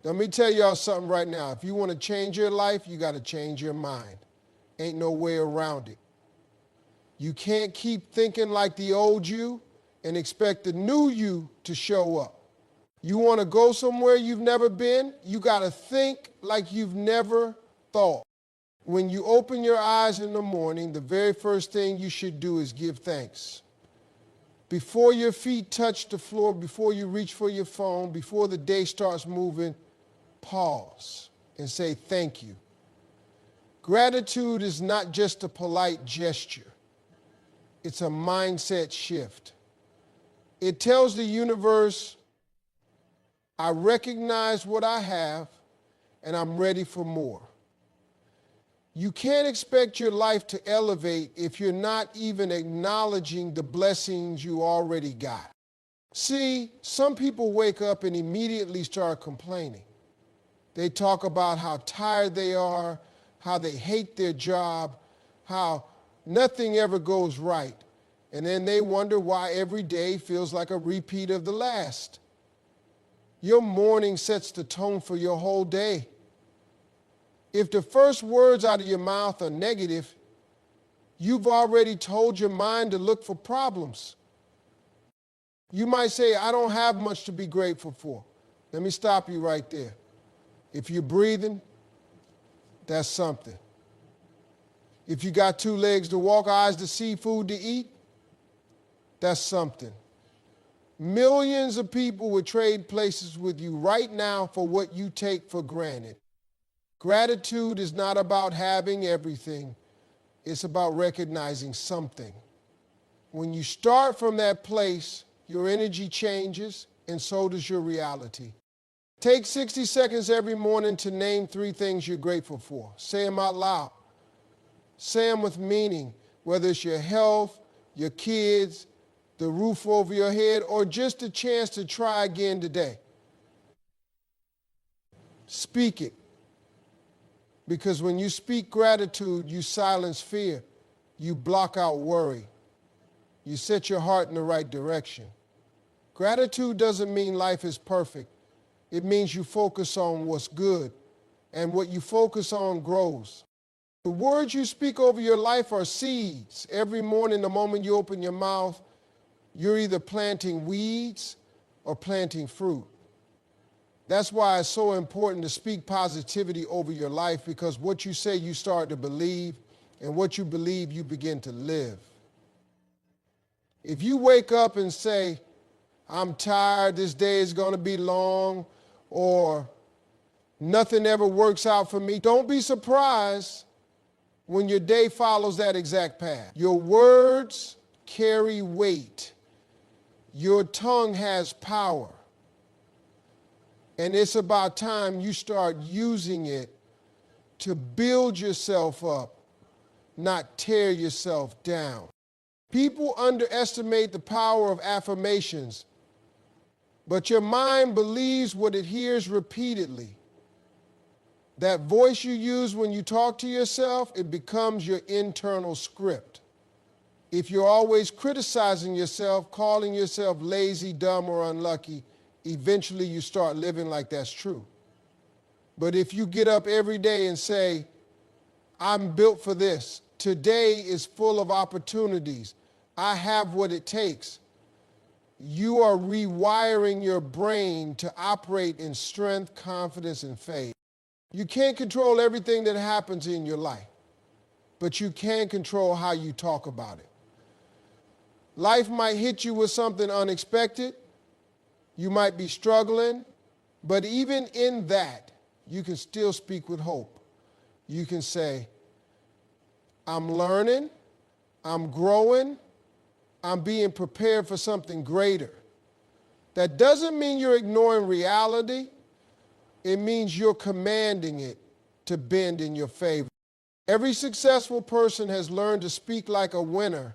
Let me tell y'all something right now. If you want to change your life, you got to change your mind. Ain't no way around it. You can't keep thinking like the old you and expect the new you to show up. You want to go somewhere you've never been, you got to think like you've never thought. When you open your eyes in the morning, the very first thing you should do is give thanks. Before your feet touch the floor, before you reach for your phone, before the day starts moving, pause and say thank you. Gratitude is not just a polite gesture. It's a mindset shift. It tells the universe, I recognize what I have and I'm ready for more. You can't expect your life to elevate if you're not even acknowledging the blessings you already got. See, some people wake up and immediately start complaining. They talk about how tired they are, how they hate their job, how nothing ever goes right. And then they wonder why every day feels like a repeat of the last. Your morning sets the tone for your whole day. If the first words out of your mouth are negative, you've already told your mind to look for problems. You might say, I don't have much to be grateful for. Let me stop you right there. If you're breathing, that's something. If you got two legs to walk, eyes to see, food to eat, that's something. Millions of people would trade places with you right now for what you take for granted. Gratitude is not about having everything. It's about recognizing something. When you start from that place, your energy changes, and so does your reality. Take 60 seconds every morning to name 3 things you're grateful for. Say them out loud. Say them with meaning, whether it's your health, your kids, the roof over your head, or just a chance to try again today. Speak it. Because when you speak gratitude, you silence fear. You block out worry. You set your heart in the right direction. Gratitude doesn't mean life is perfect. It means you focus on what's good, and what you focus on grows. The words you speak over your life are seeds. Every morning, the moment you open your mouth, you're either planting weeds or planting fruit. That's why it's so important to speak positivity over your life, because what you say, you start to believe, and what you believe, you begin to live. If you wake up and say, I'm tired, this day is going to be long, or nothing ever works out for me, don't be surprised when your day follows that exact path. Your words carry weight. Your tongue has power. And it's about time you start using it to build yourself up, not tear yourself down. People underestimate the power of affirmations, but your mind believes what it hears repeatedly. That voice you use when you talk to yourself, it becomes your internal script. If you're always criticizing yourself, calling yourself lazy, dumb, or unlucky, eventually you start living like that's true. But if you get up every day and say, I'm built for this, today is full of opportunities, I have what it takes, you are rewiring your brain to operate in strength, confidence, and faith. You can't control everything that happens in your life, but you can control how you talk about it. Life might hit you with something unexpected. You might be struggling, but even in that, you can still speak with hope. You can say, I'm learning, I'm growing, I'm being prepared for something greater. That doesn't mean you're ignoring reality. It means you're commanding it to bend in your favor. Every successful person has learned to speak like a winner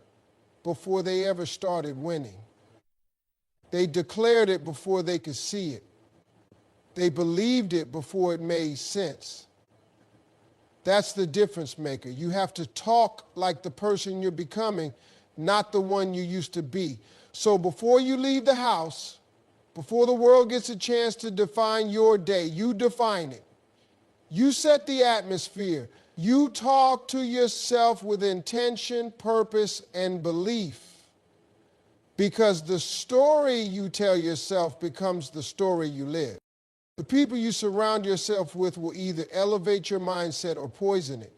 before they ever started winning. They declared it before they could see it. They believed it before it made sense. That's the difference maker. You have to talk like the person you're becoming, not the one you used to be. So before you leave the house, Before the world gets a chance to define your day, you define it. You set the atmosphere. You talk to yourself with intention, purpose, and belief. Because the story you tell yourself becomes the story you live. The people you surround yourself with will either elevate your mindset or poison it.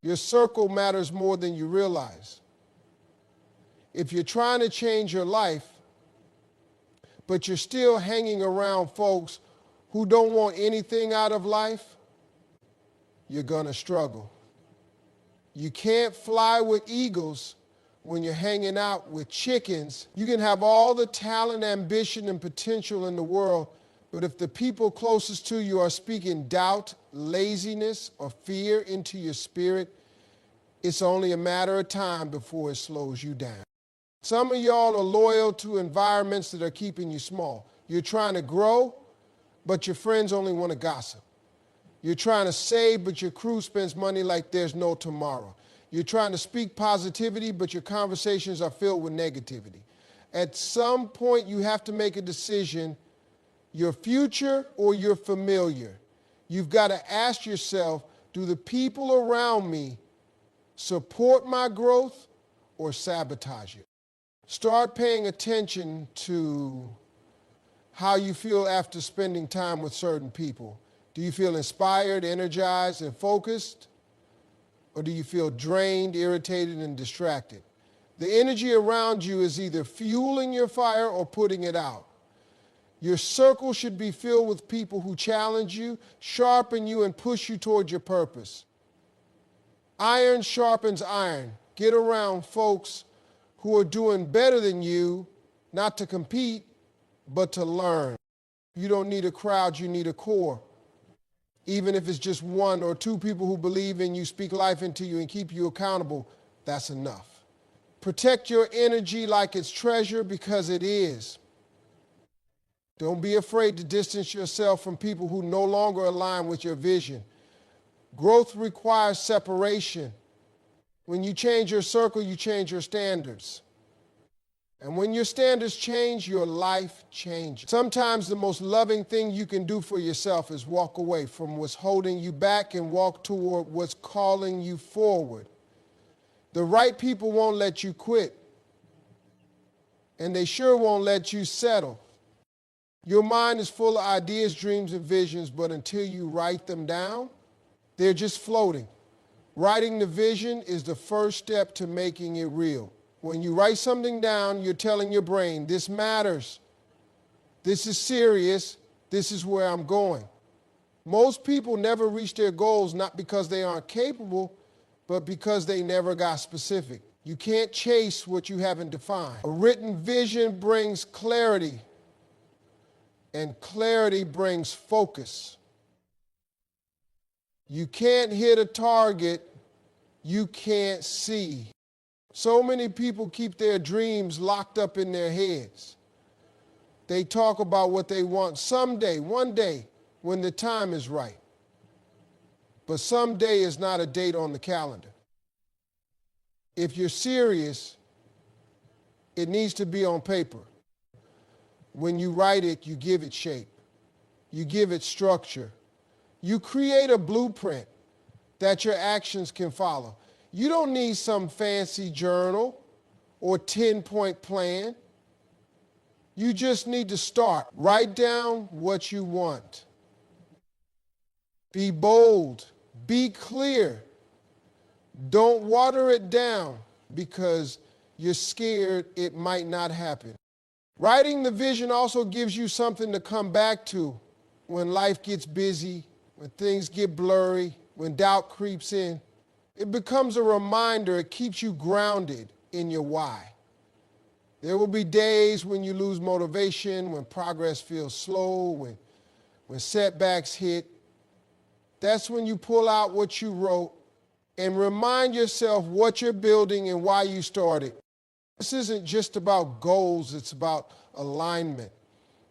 Your circle matters more than you realize. If you're trying to change your life, but you're still hanging around folks who don't want anything out of life, you're going to struggle. You can't fly with eagles when you're hanging out with chickens. You can have all the talent, ambition, and potential in the world, but if the people closest to you are speaking doubt, laziness, or fear into your spirit, it's only a matter of time before it slows you down. Some of y'all are loyal to environments that are keeping you small. You're trying to grow, but your friends only want to gossip. You're trying to save, but your crew spends money like there's no tomorrow. You're trying to speak positivity, but your conversations are filled with negativity. At some point, you have to make a decision, your future or your familiar. You've got to ask yourself, do the people around me support my growth or sabotage it? Start paying attention to how you feel after spending time with certain people. Do you feel inspired, energized, and focused? Or do you feel drained, irritated, and distracted? The energy around you is either fueling your fire or putting it out. Your circle should be filled with people who challenge you, sharpen you, and push you toward your purpose. Iron sharpens iron. Get around folks who are doing better than you, not to compete, but to learn. You don't need a crowd, you need a core. Even if it's just one or two people who believe in you, speak life into you, and keep you accountable, that's enough. Protect your energy like it's treasure, because it is. Don't be afraid to distance yourself from people who no longer align with your vision. Growth requires separation. When you change your circle, you change your standards. And when your standards change, your life changes. Sometimes the most loving thing you can do for yourself is walk away from what's holding you back and walk toward what's calling you forward. The right people won't let you quit, and they sure won't let you settle. Your mind is full of ideas, dreams, and visions, but until you write them down, they're just floating. Writing the vision is the first step to making it real. When you write something down, you're telling your brain, this matters. This is serious. This is where I'm going. Most people never reach their goals not because they aren't capable, but because they never got specific. You can't chase what you haven't defined. A written vision brings clarity, and clarity brings focus. You can't hit a target you can't see. So many people keep their dreams locked up in their heads. They talk about what they want someday, one day, when the time is right. But someday is not a date on the calendar. If you're serious, it needs to be on paper. When you write it, you give it shape. You give it structure. You create a blueprint that your actions can follow. You don't need some fancy journal or 10-point plan. You just need to start. Write down what you want. Be bold. Be clear. Don't water it down because you're scared it might not happen. Writing the vision also gives you something to come back to when life gets busy, when things get blurry, when doubt creeps in. It becomes a reminder. It keeps you grounded in your why. There will be days when you lose motivation, when progress feels slow, when setbacks hit. That's when you pull out what you wrote and remind yourself what you're building and why you started. This isn't just about goals, it's about alignment.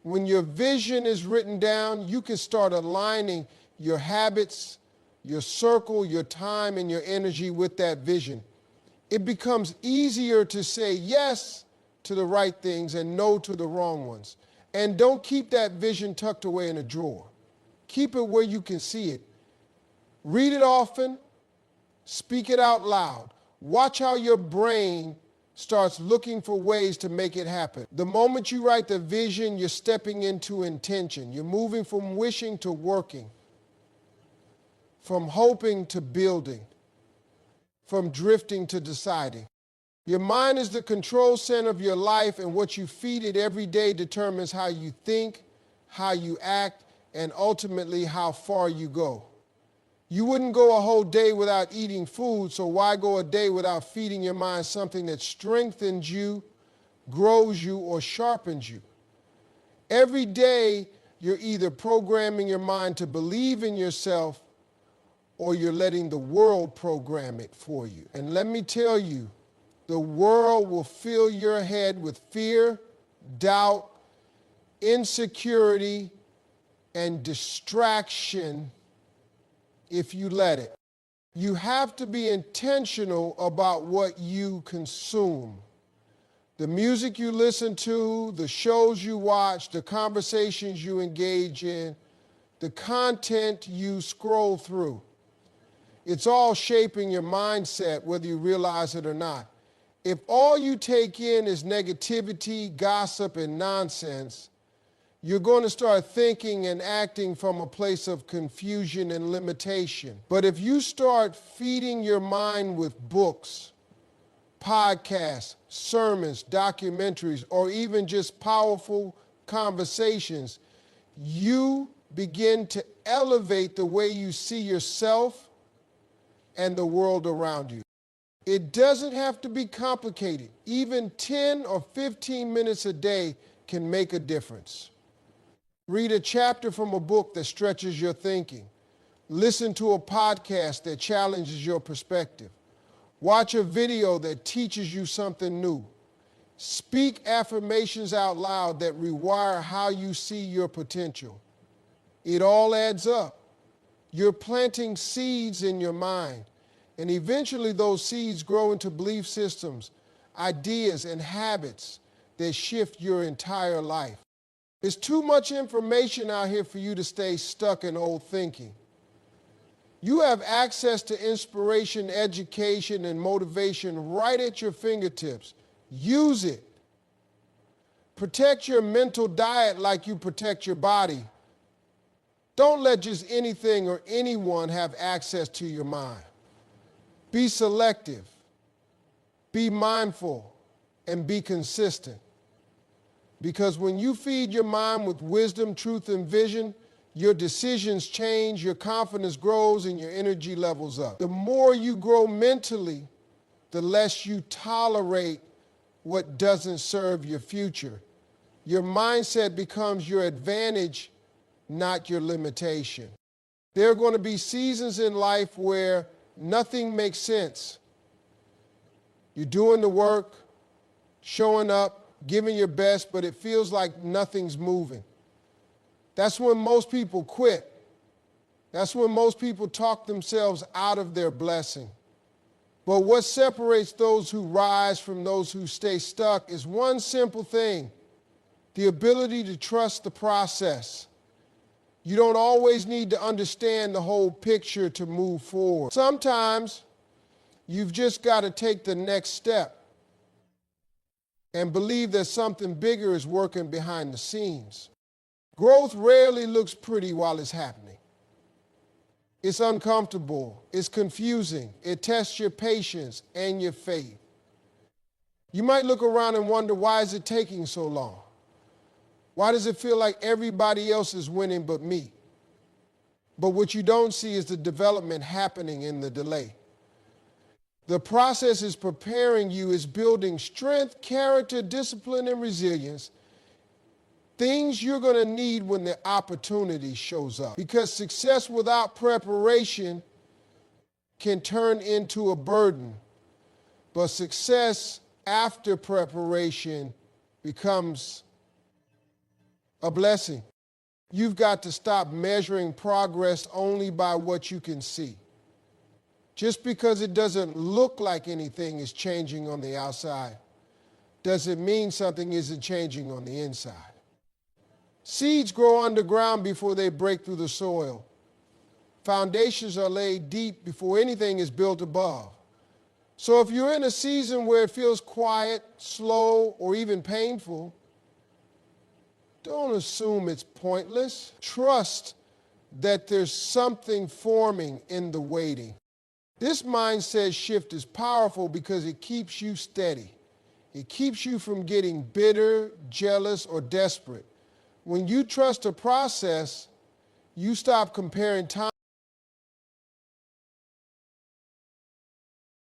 When your vision is written down, you can start aligning your habits, your circle, your time, and your energy with that vision. It becomes easier to say yes to the right things and no to the wrong ones. And don't keep that vision tucked away in a drawer. Keep it where you can see it. Read it often. Speak it out loud. Watch how your brain starts looking for ways to make it happen. The moment you write the vision, you're stepping into intention. You're moving from wishing to working, from hoping to building, from drifting to deciding. Your mind is the control center of your life, and what you feed it every day determines how you think, how you act, and ultimately how far you go. You wouldn't go a whole day without eating food, so why go a day without feeding your mind something that strengthens you, grows you, or sharpens you? Every day, you're either programming your mind to believe in yourself or you're letting the world program it for you. And let me tell you, the world will fill your head with fear, doubt, insecurity, and distraction if you let it. You have to be intentional about what you consume. The music you listen to, the shows you watch, the conversations you engage in, the content you scroll through. It's all shaping your mindset, whether you realize it or not. If all you take in is negativity, gossip, and nonsense, you're going to start thinking and acting from a place of confusion and limitation. But if you start feeding your mind with books, podcasts, sermons, documentaries, or even just powerful conversations, you begin to elevate the way you see yourself and the world around you. It doesn't have to be complicated. Even 10 or 15 minutes a day can make a difference. Read a chapter from a book that stretches your thinking. Listen to a podcast that challenges your perspective. Watch a video that teaches you something new. Speak affirmations out loud that rewire how you see your potential. It all adds up. You're planting seeds in your mind. And eventually those seeds grow into belief systems, ideas, and habits that shift your entire life. There's too much information out here for you to stay stuck in old thinking. You have access to inspiration, education, and motivation right at your fingertips. Use it. Protect your mental diet like you protect your body. Don't let just anything or anyone have access to your mind. Be selective, be mindful, and be consistent. Because when you feed your mind with wisdom, truth, and vision, your decisions change, your confidence grows, and your energy levels up. The more you grow mentally, the less you tolerate what doesn't serve your future. Your mindset becomes your advantage, not your limitation. There are going to be seasons in life where nothing makes sense. You're doing the work, showing up, giving your best, but it feels like nothing's moving. That's when most people quit. That's when most people talk themselves out of their blessing. But what separates those who rise from those who stay stuck is one simple thing: the ability to trust the process. You don't always need to understand the whole picture to move forward. Sometimes you've just got to take the next step and believe that something bigger is working behind the scenes. Growth rarely looks pretty while it's happening. It's uncomfortable, it's confusing, it tests your patience and your faith. You might look around and wonder, why is it taking so long? Why does it feel like everybody else is winning but me? But what you don't see is the development happening in the delay. The process is preparing you, is building strength, character, discipline, and resilience. Things you're going to need when the opportunity shows up. Because success without preparation can turn into a burden. But success after preparation becomes a blessing. You've got to stop measuring progress only by what you can see. Just because it doesn't look like anything is changing on the outside does it mean something isn't changing on the inside. Seeds grow underground before they break through the soil. Foundations are laid deep before anything is built above. So if you're in a season where it feels quiet, slow, or even painful, don't assume it's pointless. Trust that there's something forming in the waiting. This mindset shift is powerful because it keeps you steady. It keeps you from getting bitter, jealous, or desperate. When you trust a process, you stop comparing time